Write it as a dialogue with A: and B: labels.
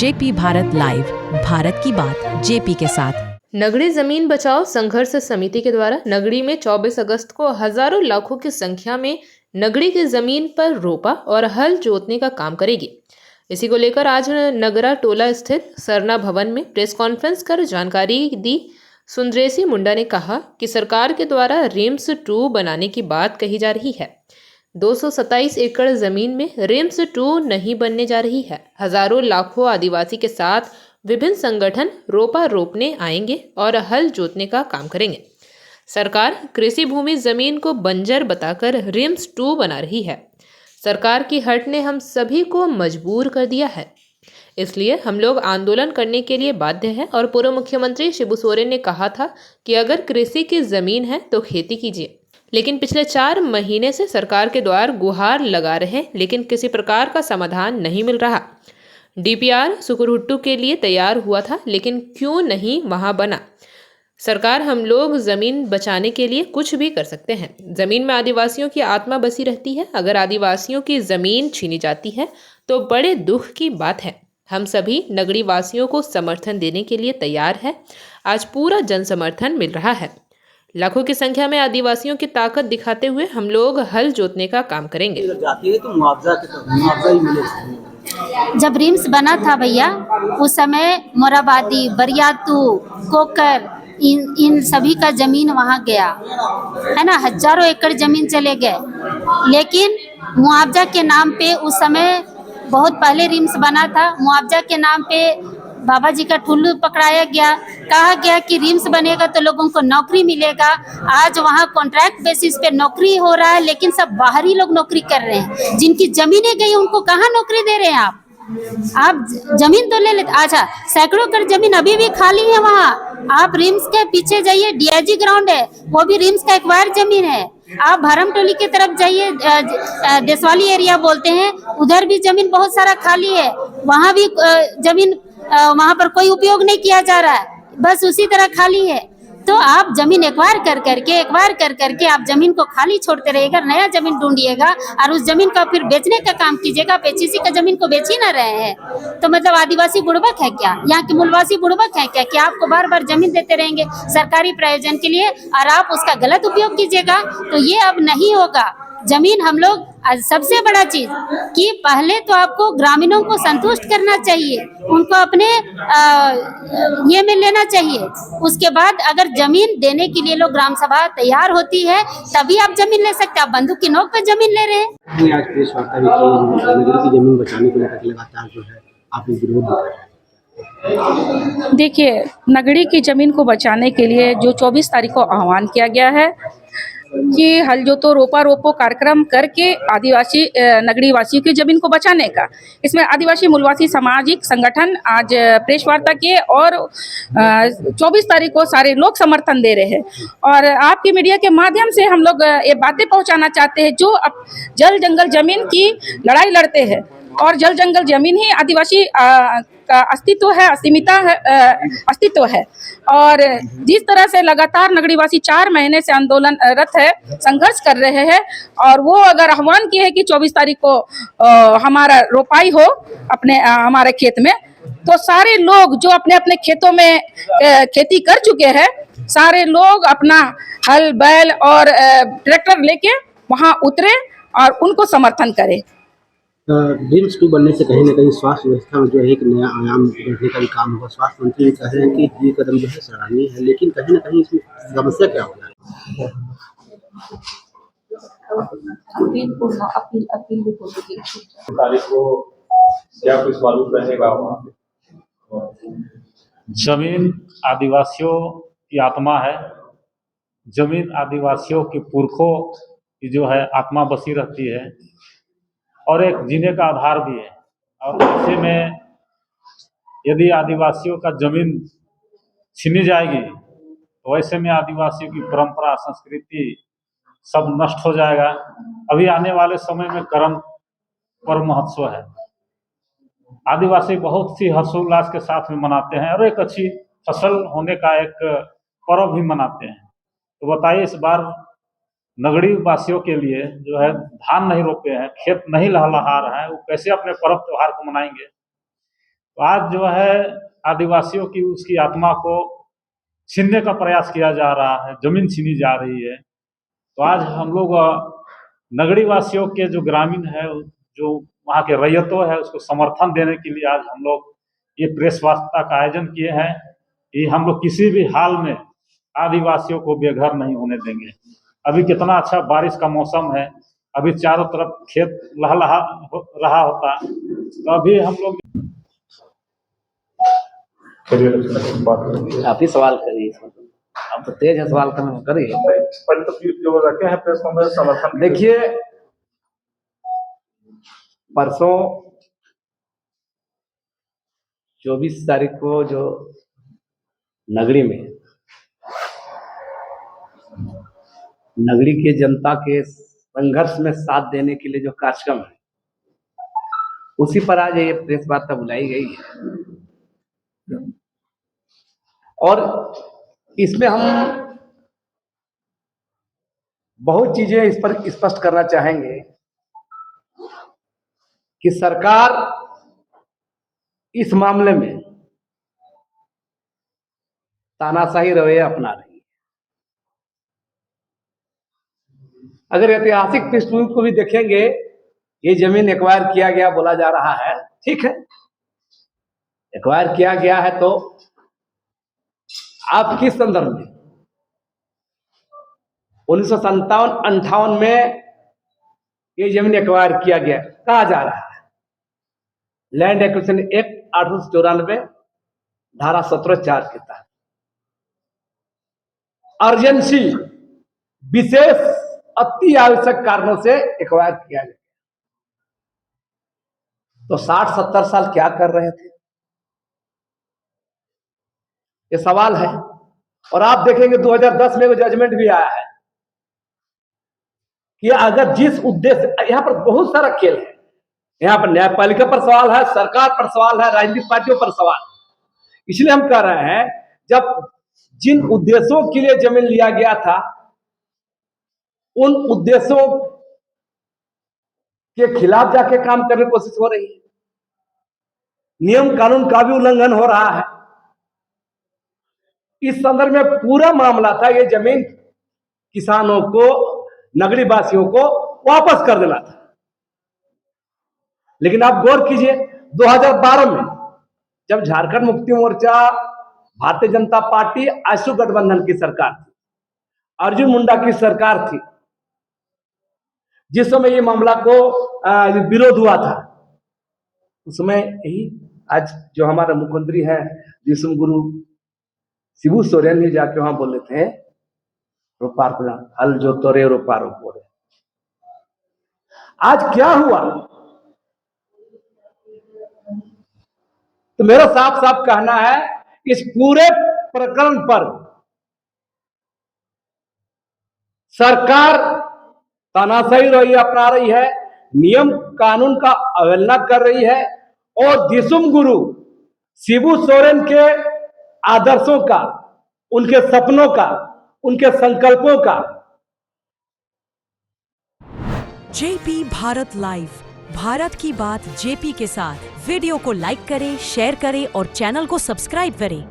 A: JP Bharat live, Bharat की बात JP के साथ।
B: नगड़ी जमीन बचाओ संघर्ष समिति के द्वारा नगड़ी में 24 अगस्त को हजारों लाखों की संख्या में नगड़ी की जमीन पर रोपा और हल जोतने का काम करेगी। इसी को लेकर आज नगरा टोला स्थित सरना भवन में प्रेस कॉन्फ्रेंस कर जानकारी दी सुंदरेसी मुंडा ने कहा कि सरकार के द्वारा रिम्स 2 बनाने की बात कही जा रही है। 227 एकड़ जमीन में रिम्स 2 नहीं बनने जा रही है। हजारों लाखों आदिवासी के साथ विभिन्न संगठन रोपा रोपने आएंगे और हल जोतने का काम करेंगे। सरकार कृषि भूमि जमीन को बंजर बताकर रिम्स 2 बना रही है। सरकार की हट ने हम सभी को मजबूर कर दिया है, इसलिए हम लोग आंदोलन करने के लिए बाध्य हैं। और पूर्व मुख्यमंत्री शिबू सोरेन ने कहा था कि अगर कृषि की जमीन है तो खेती कीजिए, लेकिन पिछले 4 महीने से सरकार के द्वार गुहार लगा रहे, लेकिन किसी प्रकार का समाधान नहीं मिल रहा। डीपीआर सुकुरहुट्टू के लिए तैयार हुआ था, लेकिन क्यों नहीं वहां बना। सरकार, हम लोग जमीन बचाने के लिए कुछ भी कर सकते हैं। जमीन में आदिवासियों की आत्मा बसी रहती है। अगर आदिवासियों की जमीन छीनी जाती है तो बड़े दुख की बात है। हम सभी नगरी वासियों को समर्थन देने के लिए तैयार है। आज पूरा जन समर्थन मिल रहा है। लाखों की संख्या में आदिवासियों की ताकत दिखाते हुए हम लोग हल जोतने का काम करेंगे।
C: जाती है तो मुआवजा ही मिलेगा।
D: जब रिम्स बना था भैया, उस समय मोराबादी, बरियातू, कोकर, इन सभी का जमीन वहाँ गया है ना। हजारों एकड़ जमीन चले गए, लेकिन मुआवजा के नाम पे उस समय बहुत पहले रिम्स बना था। मुआवजा के नाम पे बाबा जी का ठुल्लू पकड़ाया गया। कहा गया कि रिम्स बनेगा तो लोगों को नौकरी मिलेगा। आज वहाँ कॉन्ट्रैक्ट बेसिस पे नौकरी हो रहा है, लेकिन सब बाहरी लोग नौकरी कर रहे हैं। जिनकी जमीनें गई उनको कहाँ नौकरी दे रहे हैं आप जमीन तो ले लेते। अच्छा, सैकड़ों एकड़ जमीन अभी भी खाली है वहाँ। आप रिम्स के पीछे जाइए, डीआईजी ग्राउंड है, वो भी रिम्स का एक्वायर जमीन है। आप भरमटोली की तरफ जाइए, देशवाली एरिया बोलते हैं, उधर भी जमीन बहुत सारा खाली है। वहाँ भी जमीन वहाँ पर कोई उपयोग नहीं किया जा रहा है, बस उसी तरह खाली है। तो आप जमीन एक्वायर कर करके आप जमीन को खाली छोड़ते रहिएगा, नया जमीन ढूंढिएगा और उस जमीन का फिर बेचने का काम कीजिएगा। आप एचईसी का जमीन को बेच ही ना रहे हैं, तो मतलब आदिवासी बुड़बक है क्या? यहाँ के मूलवासी बुड़बक है क्या कि आपको बार बार जमीन देते रहेंगे सरकारी प्रयोजन के लिए और आप उसका गलत उपयोग कीजिएगा? तो ये अब नहीं होगा। जमीन हम लोग, सबसे बड़ा चीज कि पहले तो आपको ग्रामीणों को संतुष्ट करना चाहिए, उनको अपने ये में लेना चाहिए। उसके बाद अगर जमीन देने के लिए लोग ग्राम सभा तैयार होती है तभी आप जमीन ले सकते हैं। आप बंदूक की नोक पे जमीन ले रहे हैं।
C: आज प्रेस वार्ता भी की, नगर की जमीन बचाने को लेकर लगातार जो है आपने विरोध भी कर।
E: देखिए, नगड़ी की ज़मीन को बचाने के लिए जो 24 तारीख को आह्वान किया गया है कि हल जोतो रोपा रोपो कार्यक्रम करके आदिवासी नगरी वासियों की ज़मीन को बचाने का, इसमें आदिवासी मूलवासी सामाजिक संगठन आज प्रेस वार्ता किए और 24 तारीख को सारे लोग समर्थन दे रहे हैं। और आपकी मीडिया के माध्यम से हम लोग ये बातें पहुंचाना चाहते हैं, जो अब जल जंगल ज़मीन की लड़ाई लड़ते हैं और जल जंगल जमीन ही आदिवासी का अस्तित्व है, अस्तित्व है। और जिस तरह से लगातार नगरीवासी 4 महीने से आंदोलनरत है, संघर्ष कर रहे हैं, और वो अगर आह्वान किए हैं कि 24 तारीख को हमारा रोपाई हो अपने हमारे खेत में, तो सारे लोग जो अपने अपने खेतों में खेती कर चुके हैं, सारे लोग अपना हल बैल और ट्रैक्टर लेके वहाँ उतरे और उनको समर्थन करें।
C: रिम्स 2 बनने से कहीं ना कहीं स्वास्थ्य व्यवस्था में जो है एक नया आयाम बढ़ने का भी काम होगा। स्वास्थ्य मंत्री भी कह रहे हैं कि ये कदम जो है सराहनीय है, लेकिन कहीं ना कहीं इसमें समस्या क्या होगा?
F: तारीख को क्या कुछ मालूम रहेगा वहाँ पे? जमीन आदिवासियों की आत्मा है। जमीन आदिवासियों के पुरखों की जो है आत्मा बसी रहती है और एक जीने का आधार भी है। और ऐसे में यदि आदिवासियों का जमीन छीनी जाएगी तो वैसे में आदिवासियों की परंपरा, संस्कृति सब नष्ट हो जाएगा। अभी आने वाले समय में कर्म पर महत्व है। आदिवासी बहुत सी हर्षोल्लास के साथ में मनाते हैं और एक अच्छी फसल होने का एक पर्व भी मनाते हैं। तो बताइए, इस बार नगरी वासियों के लिए जो है धान नहीं रोपे हैं, खेत नहीं लहलहा रहा है, वो कैसे अपने पर्व त्योहार को मनाएंगे? तो आज जो है आदिवासियों की उसकी आत्मा को छीनने का प्रयास किया जा रहा है, जमीन छीनी जा रही है। तो आज हम लोग नगरी वासियों के जो ग्रामीण है, जो वहाँ के रैयतों है, उसको समर्थन देने के लिए आज हम लोग ये प्रेस वार्ता का आयोजन किए हैं कि हम लोग किसी भी हाल में आदिवासियों को बेघर नहीं होने देंगे। अभी कितना अच्छा बारिश का मौसम है, अभी चारों तरफ खेत लहलहा रहा होता, तो अभी हम लोग
G: आप ही सवाल करिए इसमें। आप तो तेज है सवाल करने में, करिए।
F: पहले तो जो रखे हैं प्रेस कॉन्फ्रेंस समर्थन
G: देखिए, परसों 24 तारीख को जो नगरी में नगरी के जनता के संघर्ष में साथ देने के लिए जो कार्यक्रम है, उसी पर आज ये प्रेस वार्ता बुलाई गई है। और इसमें हम बहुत चीजें इस पर स्पष्ट करना चाहेंगे कि सरकार इस मामले में तानाशाही रवैया अपना रही है। अगर ऐतिहासिक पृष्ठभूमि को भी देखेंगे, ये जमीन एक्वायर किया गया बोला जा रहा है, ठीक है, एक्वायर किया गया है, तो आप किस संदर्भ में 1957-58 में ये जमीन एक्वायर किया गया कहा जा रहा है? लैंड एक्विजिशन एक्ट 1894 धारा 17(4) के तहत अर्जेंसी विशेष अति आवश्यक कारणों से एक्वायर किया गया। तो 60-70 साल क्या कर रहे थे, ये सवाल है। और आप देखेंगे 2010 में जजमेंट भी आया है कि अगर जिस उद्देश्य, यहां पर बहुत सारा खेल है, यहां पर न्यायपालिका पर सवाल है, सरकार पर सवाल है, राजनीतिक पार्टियों पर सवाल है। इसलिए हम कह रहे हैं, जब जिन उद्देश्यों के लिए जमीन लिया गया था, उन उद्देश्यों के खिलाफ जाके काम करने की कोशिश हो रही है, नियम कानून का भी उल्लंघन हो रहा है। इस संदर्भ में पूरा मामला था, ये जमीन किसानों को, नगरी वासियों को वापस कर देना था। लेकिन आप गौर कीजिए, 2012 में जब झारखंड मुक्ति मोर्चा, भारतीय जनता पार्टी, आशु गठबंधन की सरकार थी, अर्जुन मुंडा की सरकार थी, जिस समय ये मामला को विरोध हुआ था, उस समय यही आज जो हमारे मुख्यमंत्री हैं दिसुम गुरु शिबू सोरेन जी जाके वहां बोले थे, रोपार को हल जो तोरे रोपार बोले। आज क्या हुआ? तो मेरा साफ साफ कहना है, इस पूरे प्रकरण पर सरकार तानाशाही रवैया अपना रही है, नियम कानून का अवहेलना कर रही है, और दिसुम गुरु शिबू सोरेन के आदर्शों का, उनके सपनों का, उनके संकल्पों का।
A: जेपी भारत लाइव, भारत की बात जेपी के साथ। वीडियो को लाइक करें, शेयर करें और चैनल को सब्सक्राइब करें।